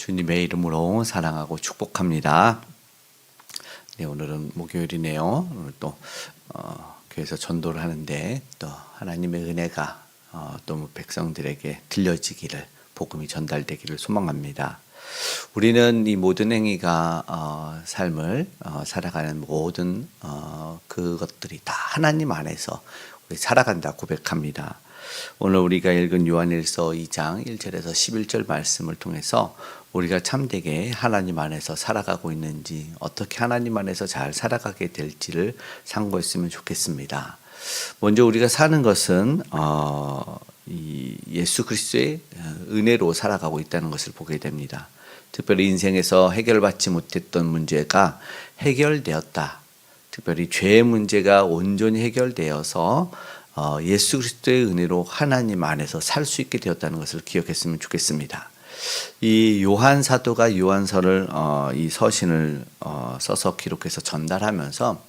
주님의 이름으로 사랑하고 축복합니다. 네, 오늘은 목요일이네요. 오늘 또 교회에서 전도를 하는데 또 하나님의 은혜가 또 백성들에게 들려지기를, 복음이 전달되기를 소망합니다. 우리는 이 모든 행위가 삶을 살아가는 모든 그것들이 다 하나님 안에서 우리 살아간다 고백합니다. 오늘 우리가 읽은 요한일서 2장 1절에서 11절 말씀을 통해서 우리가 참되게 하나님 안에서 살아가고 있는지, 어떻게 하나님 안에서 잘 살아가게 될지를 상고했으면 좋겠습니다. 먼저 우리가 사는 것은 이 예수 그리스도의 은혜로 살아가고 있다는 것을 보게 됩니다. 특별히 인생에서 해결받지 못했던 문제가 해결되었다. 특별히 죄의 문제가 온전히 해결되어서 예수 그리스도의 은혜로 하나님 안에서 살 수 있게 되었다는 것을 기억했으면 좋겠습니다. 이 요한 사도가 요한서를 이 서신을 써서 기록해서 전달하면서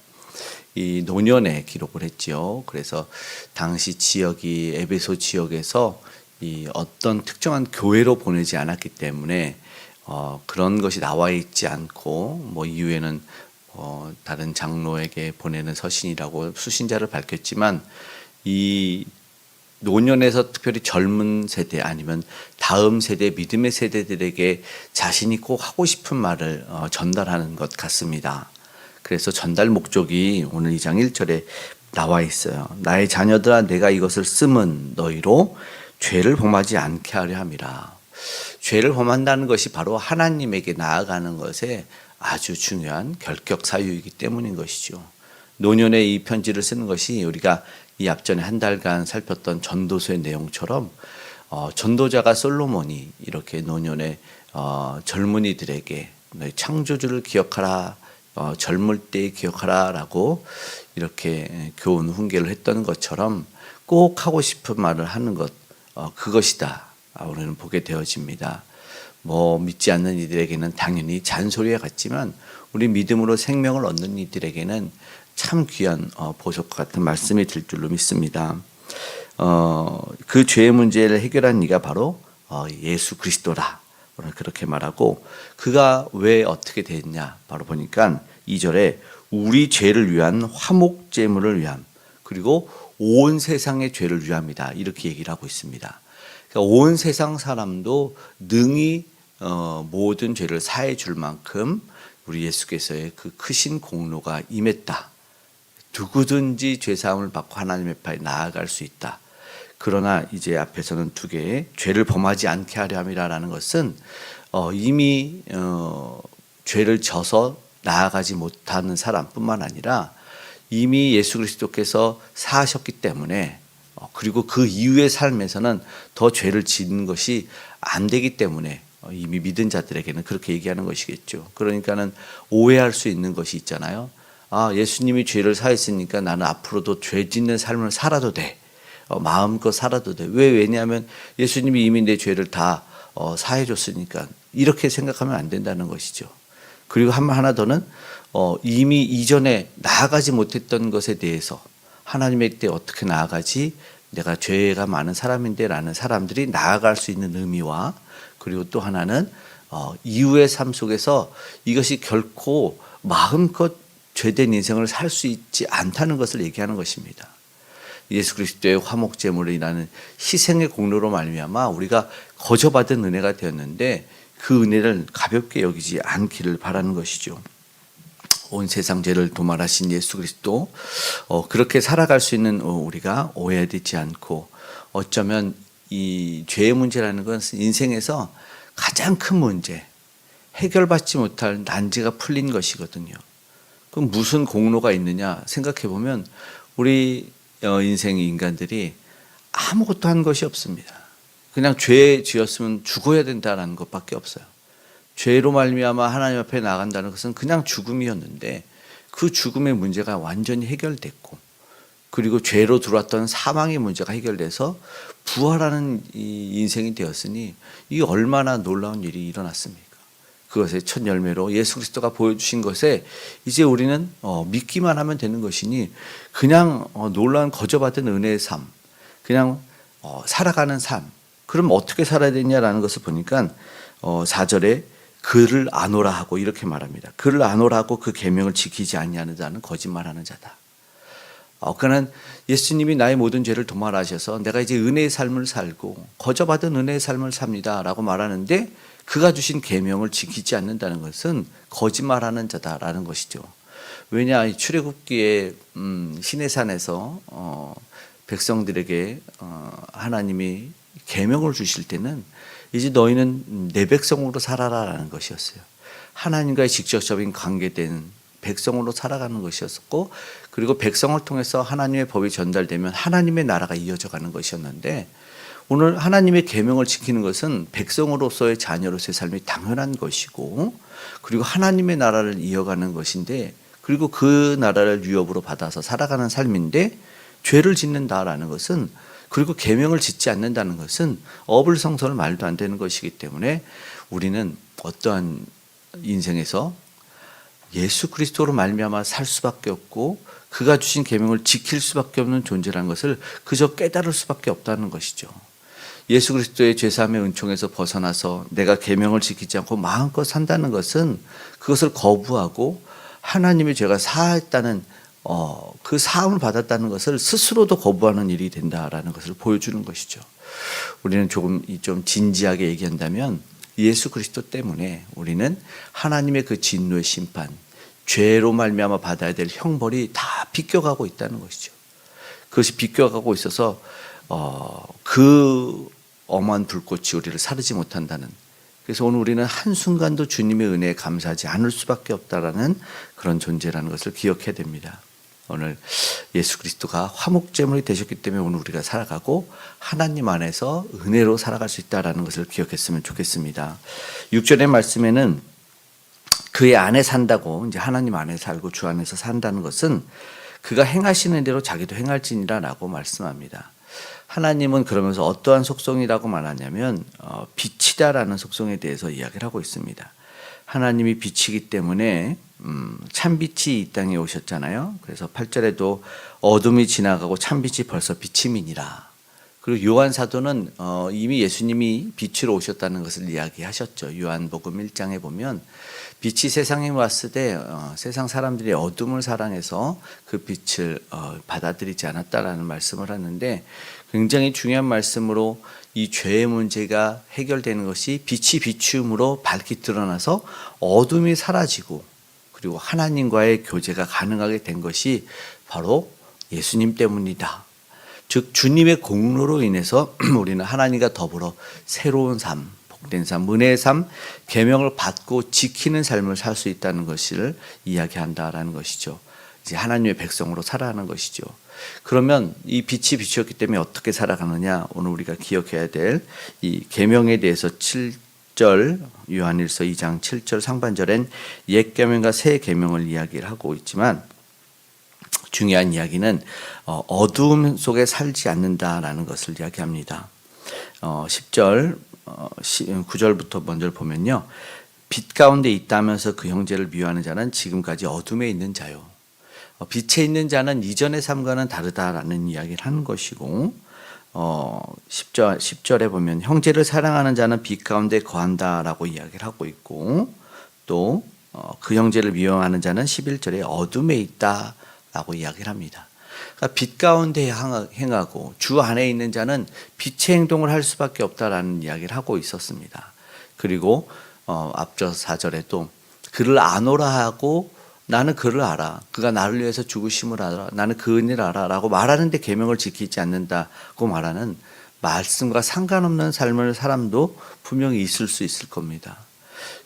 이 노년에 기록을 했지요. 그래서 당시 지역이 에베소 지역에서 이 어떤 특정한 교회로 보내지 않았기 때문에 그런 것이 나와 있지 않고, 뭐 이후에는 다른 장로에게 보내는 서신이라고 수신자를 밝혔지만, 이 노년에서 특별히 젊은 세대 아니면 다음 세대, 믿음의 세대들에게 자신이 꼭 하고 싶은 말을 전달하는 것 같습니다. 그래서 전달 목적이 오늘 2장 1절에 나와 있어요. 나의 자녀들아, 내가 이것을 쓰면 너희로 죄를 범하지 않게 하려 함이라. 죄를 범한다는 것이 바로 하나님에게 나아가는 것에 아주 중요한 결격 사유이기 때문인 것이죠. 노년에 이 편지를 쓰는 것이 우리가 이 앞전에 한 달간 살폈던 전도서의 내용처럼 전도자가 솔로몬이 이렇게 노년에 젊은이들에게 너희 창조주를 기억하라, 젊을 때 기억하라 라고 이렇게 교훈 훈계를 했던 것처럼 꼭 하고 싶은 말을 하는 것, 그것이다 우리는 보게 되어집니다. 뭐 믿지 않는 이들에게는 당연히 잔소리와 같지만 우리 믿음으로 생명을 얻는 이들에게는 참 귀한 보석과 같은 말씀이 될 줄로 믿습니다. 그 죄의 문제를 해결한 이가 바로 예수 그리스도라, 그렇게 말하고, 그가 왜 어떻게 됐냐 바로 보니까 2절에 우리 죄를 위한 화목 제물을 위함, 그리고 온 세상의 죄를 위함이다, 이렇게 얘기를 하고 있습니다. 그러니까 온 세상 사람도 능히 모든 죄를 사해 줄 만큼 우리 예수께서의 그 크신 공로가 임했다. 누구든지 죄사함을 받고 하나님의 파에 나아갈 수 있다. 그러나 이제 앞에서는 두 개의 죄를 범하지 않게 하려 함이라는 것은 이미 죄를 져서 나아가지 못하는 사람뿐만 아니라 이미 예수 그리스도께서 사하셨기 때문에, 그리고 그 이후의 삶에서는 더 죄를 짓는 것이 안 되기 때문에 이미 믿은 자들에게는 그렇게 얘기하는 것이겠죠. 그러니까는 오해할 수 있는 것이 있잖아요. 예수님이 죄를 사했으니까 나는 앞으로도 죄 짓는 삶을 살아도 돼. 마음껏 살아도 돼. 왜냐하면 예수님이 이미 내 죄를 다 사해줬으니까. 이렇게 생각하면 안 된다는 것이죠. 그리고 하나 더는 이미 이전에 나아가지 못했던 것에 대해서 하나님의 때 어떻게 나아가지? 내가 죄가 많은 사람인데 라는 사람들이 나아갈 수 있는 의미와, 그리고 또 하나는 이후의 삶 속에서 이것이 결코 마음껏 죄된 인생을 살 수 있지 않다는 것을 얘기하는 것입니다. 예수 그리스도의 화목제물이라는 희생의 공로로 말미암아 우리가 거저받은 은혜가 되었는데 그 은혜를 가볍게 여기지 않기를 바라는 것이죠. 온 세상 죄를 도말하신 예수 그리스도, 그렇게 살아갈 수 있는 우리가 오해되지 않고, 어쩌면 이 죄의 문제라는 것은 인생에서 가장 큰 문제, 해결받지 못할 난제가 풀린 것이거든요. 그럼 무슨 공로가 있느냐 생각해 보면 우리 인생의 인간들이 아무것도 한 것이 없습니다. 그냥 죄 지었으면 죽어야 된다는 것밖에 없어요. 죄로 말미암아 하나님 앞에 나간다는 것은 그냥 죽음이었는데, 그 죽음의 문제가 완전히 해결됐고, 그리고 죄로 들어왔던 사망의 문제가 해결돼서 부활하는 이 인생이 되었으니 이게 얼마나 놀라운 일이 일어났습니까? 그것의 첫 열매로 예수 그리스도가 보여주신 것에 이제 우리는 믿기만 하면 되는 것이니, 그냥 놀라운 거저받은 은혜의 삶, 그냥 살아가는 삶. 그럼 어떻게 살아야 되냐라는 것을 보니까 4절에 그를 아노라 하고 이렇게 말합니다. 그를 아노라 하고 그 계명을 지키지 아니하는 자는 거짓말하는 자다. 그는 예수님이 나의 모든 죄를 도말하셔서 내가 이제 은혜의 삶을 살고 거저받은 은혜의 삶을 삽니다 라고 말하는데, 그가 주신 계명을 지키지 않는다는 것은 거짓말하는 자다라는 것이죠. 왜냐, 출애굽기에 시내산에서 백성들에게 하나님이 계명을 주실 때는 이제 너희는 내 백성으로 살아라라는 것이었어요. 하나님과의 직접적인 관계된 백성으로 살아가는 것이었고, 그리고 백성을 통해서 하나님의 법이 전달되면 하나님의 나라가 이어져 가는 것이었는데, 오늘 하나님의 계명을 지키는 것은 백성으로서의 자녀로서의 삶이 당연한 것이고, 그리고 하나님의 나라를 이어가는 것인데, 그리고 그 나라를 유업으로 받아서 살아가는 삶인데, 죄를 짓는다라는 것은, 그리고 계명을 짓지 않는다는 것은 어불성설 말도 안 되는 것이기 때문에 우리는 어떠한 인생에서 예수 그리스도로 말미암아 살 수밖에 없고, 그가 주신 계명을 지킬 수밖에 없는 존재라는 것을 그저 깨달을 수밖에 없다는 것이죠. 예수 그리스도의 죄사함의 은총에서 벗어나서 내가 계명을 지키지 않고 마음껏 산다는 것은 그것을 거부하고 하나님의 죄가 사했다는 그 사함을 받았다는 것을 스스로도 거부하는 일이 된다라는 것을 보여주는 것이죠. 우리는 좀 진지하게 얘기한다면 예수 그리스도 때문에 우리는 하나님의 그 진노의 심판, 죄로 말미암아 받아야 될 형벌이 다 비껴가고 있다는 것이죠. 그것이 비껴가고 있어서 그 엄한 불꽃이 우리를 사르지 못한다는, 그래서 오늘 우리는 한순간도 주님의 은혜에 감사하지 않을 수밖에 없다라는 그런 존재라는 것을 기억해야 됩니다. 오늘 예수 그리스도가 화목제물이 되셨기 때문에 오늘 우리가 살아가고 하나님 안에서 은혜로 살아갈 수 있다는 것을 기억했으면 좋겠습니다. 6절의 말씀에는 그의 안에 산다고, 이제 하나님 안에 살고 주 안에서 산다는 것은 그가 행하시는 대로 자기도 행할지니라 라고 말씀합니다. 하나님은 그러면서 어떠한 속성이라고 말하냐면 빛이다라는 속성에 대해서 이야기를 하고 있습니다. 하나님이 빛이기 때문에 참빛이 이 땅에 오셨잖아요. 그래서 8절에도 어둠이 지나가고 참빛이 벌써 비침이니라. 그리고 요한 사도는 이미 예수님이 빛으로 오셨다는 것을 이야기하셨죠. 요한복음 1장에 보면 빛이 세상에 왔을 때 세상 사람들이 어둠을 사랑해서 그 빛을 받아들이지 않았다라는 말씀을 하는데, 굉장히 중요한 말씀으로 이 죄의 문제가 해결되는 것이 빛이 비춤으로 밝게 드러나서 어둠이 사라지고, 그리고 하나님과의 교제가 가능하게 된 것이 바로 예수님 때문이다. 즉 주님의 공로로 인해서 우리는 하나님과 더불어 새로운 삶, 복된 삶, 은혜의 삶, 계명을 받고 지키는 삶을 살 수 있다는 것을 이야기한다라는 것이죠. 이제 하나님의 백성으로 살아가는 것이죠. 그러면 이 빛이 비추었기 때문에 어떻게 살아가느냐? 오늘 우리가 기억해야 될 이 계명에 대해서 7절 요한일서 2장 7절 상반절엔 옛 계명과 새 계명을 이야기를 하고 있지만, 중요한 이야기는 어두움 속에 살지 않는다라는 것을 이야기합니다. 10절 9절부터 먼저 보면요, 빛 가운데 있다면서 그 형제를 미워하는 자는 지금까지 어둠에 있는 자요, 빛에 있는 자는 이전의 삶과는 다르다라는 이야기를 하는 것이고, 10절에 보면 형제를 사랑하는 자는 빛 가운데 거한다라고 이야기를 하고 있고, 또 그 형제를 미워하는 자는 11절에 어둠에 있다라고 이야기를 합니다. 그러니까 빛 가운데 행하고 주 안에 있는 자는 빛의 행동을 할 수밖에 없다라는 이야기를 하고 있었습니다. 그리고 앞서 4절에도 그를 아노라 하고 나는 그를 알아, 그가 나를 위해서 죽으심을 알아, 나는 그 은혜를 알아 라고 말하는데 계명을 지키지 않는다고 말하는, 말씀과 상관없는 삶을 사람도 분명히 있을 수 있을 겁니다.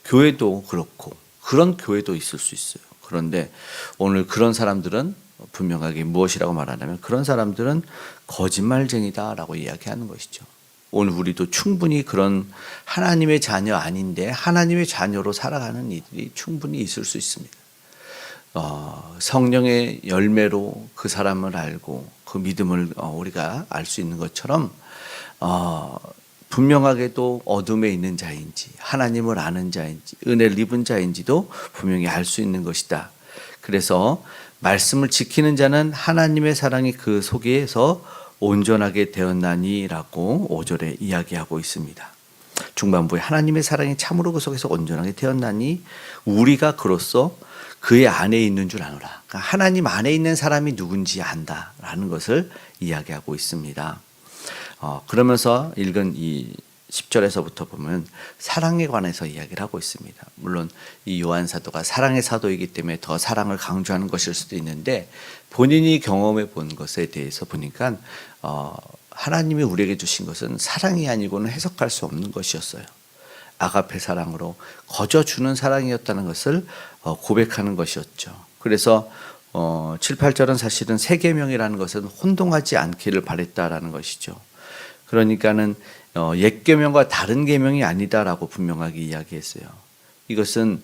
교회도 그렇고 그런 교회도 있을 수 있어요. 그런데 오늘 그런 사람들은 분명하게 무엇이라고 말하냐면, 그런 사람들은 거짓말쟁이다라고 이야기하는 것이죠. 오늘 우리도 충분히 그런 하나님의 자녀 아닌데 하나님의 자녀로 살아가는 이들이 충분히 있을 수 있습니다. 성령의 열매로 그 사람을 알고 그 믿음을 우리가 알 수 있는 것처럼 분명하게도 어둠에 있는 자인지 하나님을 아는 자인지 은혜를 입은 자인지도 분명히 알 수 있는 것이다. 그래서 말씀을 지키는 자는 하나님의 사랑이 그 속에서 온전하게 되었나니라고 5절에 이야기하고 있습니다. 중반부에 하나님의 사랑이 참으로 그 속에서 온전하게 되었나니 우리가 그로써 그의 안에 있는 줄 아노라. 그러니까 하나님 안에 있는 사람이 누군지 안다라는 것을 이야기하고 있습니다. 그러면서 읽은 이 10절에서부터 보면 사랑에 관해서 이야기를 하고 있습니다. 물론 이 요한 사도가 사랑의 사도이기 때문에 더 사랑을 강조하는 것일 수도 있는데 본인이 경험해 본 것에 대해서 보니까 하나님이 우리에게 주신 것은 사랑이 아니고는 해석할 수 없는 것이었어요. 아가페 사랑으로 거저 주는 사랑이었다는 것을 고백하는 것이었죠. 그래서 7, 8절은 사실은 새 계명이라는 것은 혼동하지 않기를 바랬다라는 것이죠. 그러니까는 옛 계명과 다른 계명이 아니다라고 분명하게 이야기했어요. 이것은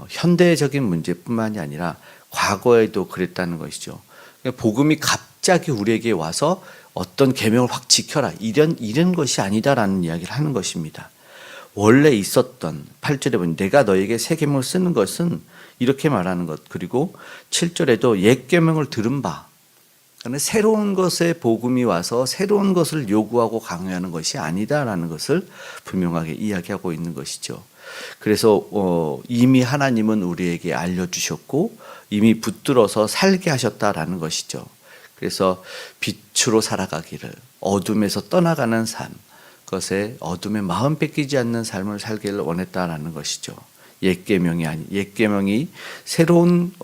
현대적인 문제뿐만이 아니라 과거에도 그랬다는 것이죠. 복음이 갑자기 우리에게 와서 어떤 계명을 확 지켜라 이런 것이 아니다라는 이야기를 하는 것입니다. 원래 있었던 8절에 보면 내가 너에게 새 계명을 쓰는 것은 이렇게 말하는 것. 그리고 7절에도 옛 계명을 들은 바. 그러니까 새로운 것에 복음이 와서 새로운 것을 요구하고 강요하는 것이 아니다라는 것을 분명하게 이야기하고 있는 것이죠. 그래서 이미 하나님은 우리에게 알려주셨고 이미 붙들어서 살게 하셨다라는 것이죠. 그래서 빛으로 살아가기를 어둠에서 떠나가는 삶, 그것에 어둠에 마음 뺏기지 않는 삶을 살기를 원했다라는 것이죠. 옛 계명이 새로운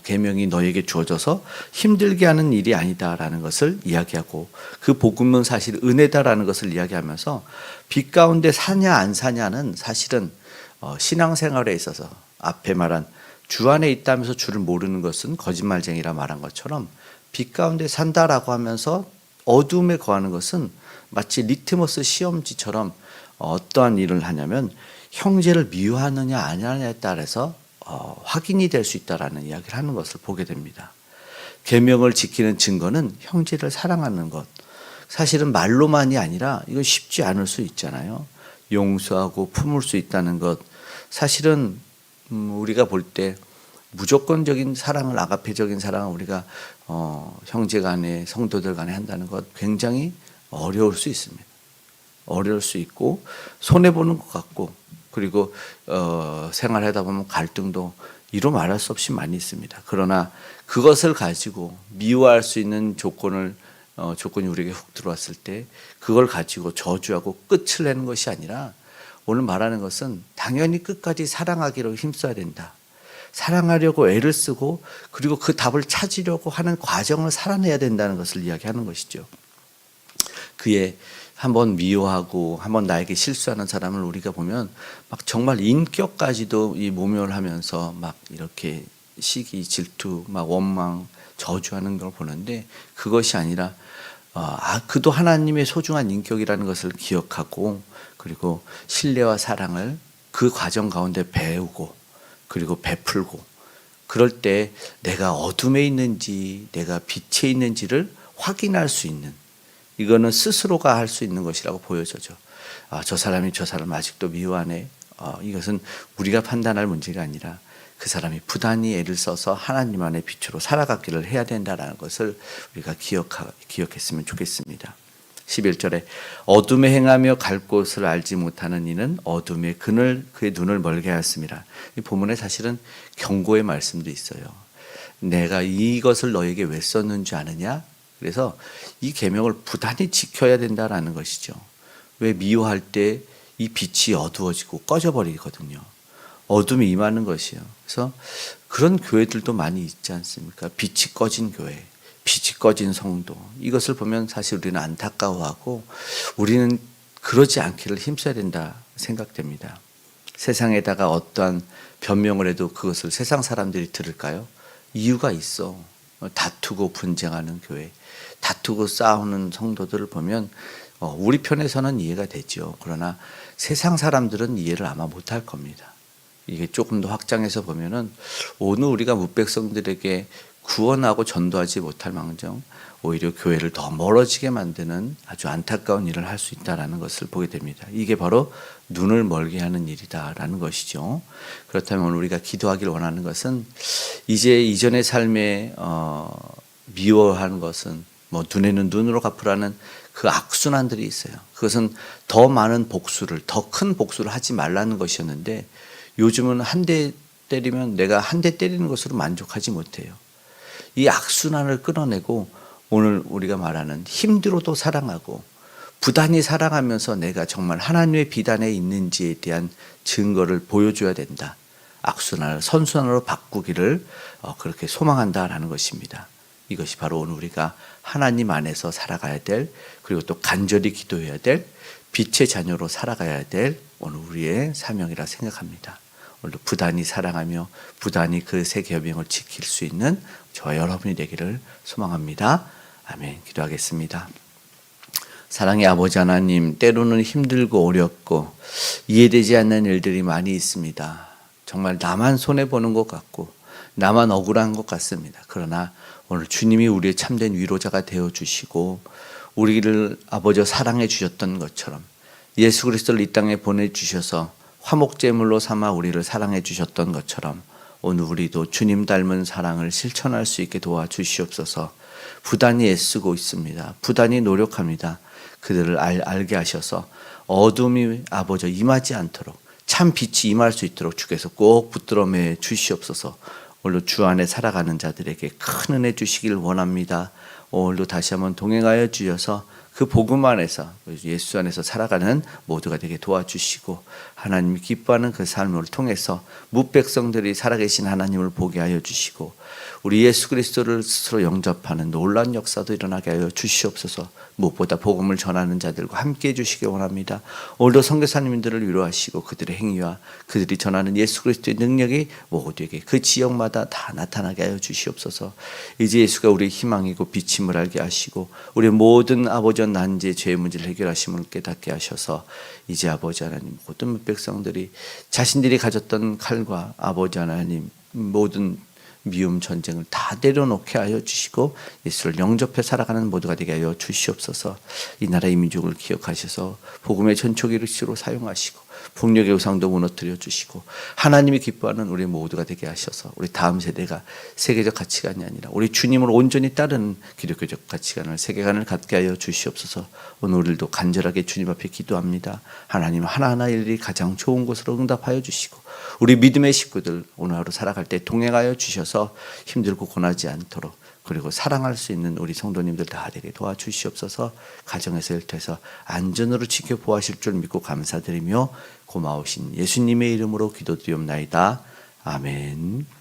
계명이 너에게 주어져서 힘들게 하는 일이 아니다라는 것을 이야기하고 그 복음은 사실 은혜다라는 것을 이야기하면서 빛 가운데 사냐 안 사냐는 사실은 신앙생활에 있어서 앞에 말한 주 안에 있다면서 주를 모르는 것은 거짓말쟁이라 말한 것처럼 빛 가운데 산다라고 하면서 어둠에 거하는 것은 마치 리트머스 시험지처럼 어떠한 일을 하냐면 형제를 미워하느냐 아니냐에 따라서 확인이 될 수 있다라는 이야기를 하는 것을 보게 됩니다. 계명을 지키는 증거는 형제를 사랑하는 것. 사실은 말로만이 아니라 이건 쉽지 않을 수 있잖아요. 용서하고 품을 수 있다는 것. 사실은 우리가 볼 때 무조건적인 사랑을 아가페적인 사랑을 우리가 형제 간에 성도들 간에 한다는 것 굉장히 어려울 수 있습니다. 어려울 수 있고 손해보는 것 같고 그리고 생활하다 보면 갈등도 이루 말할 수 없이 많이 있습니다. 그러나 그것을 가지고 미워할 수 있는 조건이 우리에게 훅 들어왔을 때 그걸 가지고 저주하고 끝을 내는 것이 아니라 오늘 말하는 것은 당연히 끝까지 사랑하기로 힘써야 된다. 사랑하려고 애를 쓰고 그리고 그 답을 찾으려고 하는 과정을 살아내야 된다는 것을 이야기하는 것이죠. 그의 한번 미워하고 한번 나에게 실수하는 사람을 우리가 보면 막 정말 인격까지도 이 모멸하면서 막 이렇게 시기, 질투, 막 원망, 저주하는 걸 보는데 그것이 아니라 그도 하나님의 소중한 인격이라는 것을 기억하고 그리고 신뢰와 사랑을 그 과정 가운데 배우고 그리고 베풀고 그럴 때 내가 어둠에 있는지 내가 빛에 있는지를 확인할 수 있는 이거는 스스로가 할 수 있는 것이라고 보여져죠. 저 사람이 저 사람 아직도 미워하네. 이것은 우리가 판단할 문제가 아니라 그 사람이 부단히 애를 써서 하나님 안의 빛으로 살아가기를 해야 된다는 것을 우리가 기억했으면 좋겠습니다. 11절에 어둠에 행하며 갈 곳을 알지 못하는 이는 어둠에 그의 눈을 멀게 하였습니다. 이 본문에 사실은 경고의 말씀도 있어요. 내가 이것을 너에게 왜 썼는지 아느냐? 그래서 이 계명을 부단히 지켜야 된다라는 것이죠. 왜 미워할 때 이 빛이 어두워지고 꺼져버리거든요. 어둠이 임하는 것이요. 그래서 그런 교회들도 많이 있지 않습니까? 빛이 꺼진 교회, 빛이 꺼진 성도. 이것을 보면 사실 우리는 안타까워하고 우리는 그러지 않기를 힘써야 된다 생각됩니다. 세상에다가 어떠한 변명을 해도 그것을 세상 사람들이 들을까요? 이유가 있어. 다투고 분쟁하는 교회, 다투고 싸우는 성도들을 보면 우리 편에서는 이해가 되죠. 그러나 세상 사람들은 이해를 아마 못할 겁니다. 이게 조금 더 확장해서 보면은 오늘 우리가 뭇백성들에게 구원하고 전도하지 못할 망정 오히려 교회를 더 멀어지게 만드는 아주 안타까운 일을 할 수 있다는 것을 보게 됩니다. 이게 바로 눈을 멀게 하는 일이다라는 것이죠. 그렇다면 우리가 기도하기를 원하는 것은 이제 이전의 삶에 미워하는 것은 눈에는 눈으로 갚으라는 그 악순환들이 있어요. 그것은 더 많은 복수를, 더 큰 복수를 하지 말라는 것이었는데 요즘은 한 대 때리면 내가 한 대 때리는 것으로 만족하지 못해요. 이 악순환을 끊어내고 오늘 우리가 말하는 힘들어도 사랑하고 부단히 사랑하면서 내가 정말 하나님의 비단에 있는지에 대한 증거를 보여줘야 된다. 악순환을 선순환으로 바꾸기를 그렇게 소망한다라는 것입니다. 이것이 바로 오늘 우리가 하나님 안에서 살아가야 될, 그리고 또 간절히 기도해야 될, 빛의 자녀로 살아가야 될 오늘 우리의 사명이라 생각합니다. 오늘도 부단히 사랑하며 부단히 그 세 계명을 지킬 수 있는 저와 여러분이 되기를 소망합니다. 아멘. 기도하겠습니다. 사랑의 아버지 하나님, 때로는 힘들고 어렵고 이해되지 않는 일들이 많이 있습니다. 정말 나만 손해보는 것 같고 나만 억울한 것 같습니다. 그러나 오늘 주님이 우리의 참된 위로자가 되어주시고 우리를 아버지 사랑해 주셨던 것처럼 예수 그리스도를 이 땅에 보내주셔서 화목제물로 삼아 우리를 사랑해 주셨던 것처럼 오늘 우리도 주님 닮은 사랑을 실천할 수 있게 도와주시옵소서. 부단히 애쓰고 있습니다. 부단히 노력합니다. 그들을 알게 하셔서 어둠이 아버지 임하지 않도록 참 빛이 임할 수 있도록 주께서 꼭 붙들어 매 주시옵소서. 오늘도 주 안에 살아가는 자들에게 큰 은혜 주시길 원합니다. 오늘도 다시 한번 동행하여 주셔서 그 복음 안에서 예수 안에서 살아가는 모두가 되게 도와주시고 하나님이 기뻐하는 그 삶을 통해서 무백성들이 살아계신 하나님을 보게 하여 주시고 우리 예수 그리스도를 스스로 영접하는 놀라운 역사도 일어나게 하여 주시옵소서. 무엇보다 복음을 전하는 자들과 함께해 주시기 원합니다. 오늘도 선교사님들을 위로하시고 그들의 행위와 그들이 전하는 예수 그리스도의 능력이 모두에게 그 지역마다 다 나타나게 하여 주시옵소서. 이제 예수가 우리의 희망이고 빛임을 알게 하시고 우리 모든 아버지 난제 죄의 문제를 해결하심을 깨닫게 하셔서 이제 아버지 하나님 모든 백성들이 자신들이 가졌던 칼과 아버지 하나님 모든 미움 전쟁을 다 내려놓게 하여 주시고 예수를 영접해 살아가는 모두가 되게 하여 주시옵소서. 이 나라의 민족을 기억하셔서 복음의 전초기로 사용하시고 폭력의 우상도 무너뜨려 주시고 하나님이 기뻐하는 우리 모두가 되게 하셔서 우리 다음 세대가 세계적 가치관이 아니라 우리 주님을 온전히 따르는 기독교적 가치관을 세계관을 갖게 하여 주시옵소서. 오늘 우리도 간절하게 주님 앞에 기도합니다. 하나님 하나하나 일이 가장 좋은 곳으로 응답하여 주시고 우리 믿음의 식구들 오늘 하루 살아갈 때 동행하여 주셔서 힘들고 고나지 않도록 그리고 사랑할 수 있는 우리 성도님들 다 되게 도와주시옵소서. 가정에서 일터에서 안전으로 지켜보아실 줄 믿고 감사드리며 고마우신 예수님의 이름으로 기도드리옵나이다. 아멘.